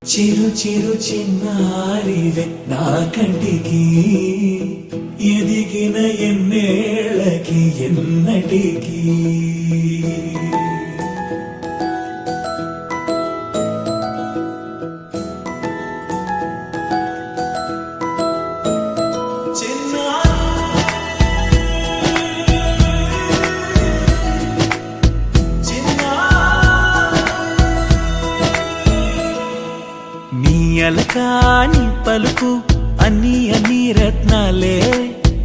చిరు చిరు చిన్నారివే నా కంటికి ఎదిగిన ఎన్నేళ్ళకి ఎన్నటికి అలకాని పలుకు అన్ని అన్ని రత్నాలే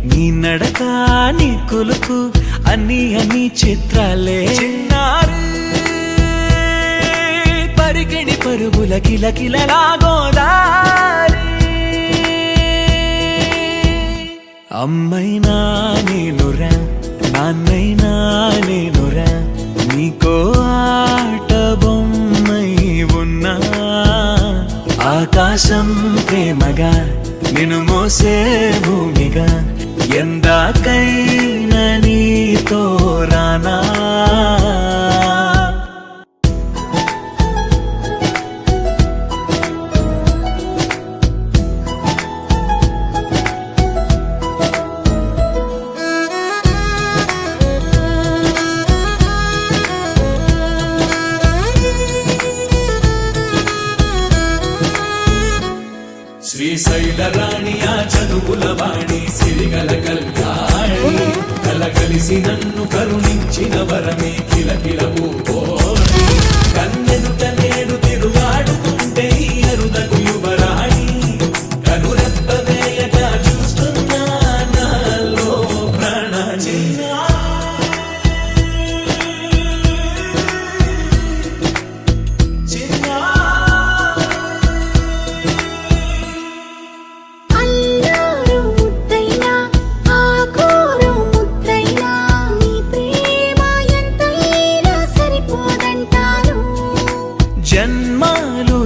నీ నడకాని కులుకు అన్ని అన్ని చిత్రాలే చిన్నారు పరిగిణి పరుగుల కిలకిలలాగోదారి అమ్మైనా నేనురా నాన్నైనా నేనురా నీకో ఆట బొమ్మై ఉన్నా ఆకాశం ప్రేమగా నిన్ను మోసే భూమిగా ఎందాకైనా నీతో రానా శ్రీశైల రాణి ఆ చదువుల వాణి సిరిగల కళ్యాణి కలగలిసి నన్ను కరుణించిన వరమే కిలకిల పూకోణి కన్నెదుట నేడు తిరుగాడుతుంటే అరుదకు యువరాణి కనురెప్పవేయగా చూస్తున్నా నాలో ప్రాణ జన్మాలు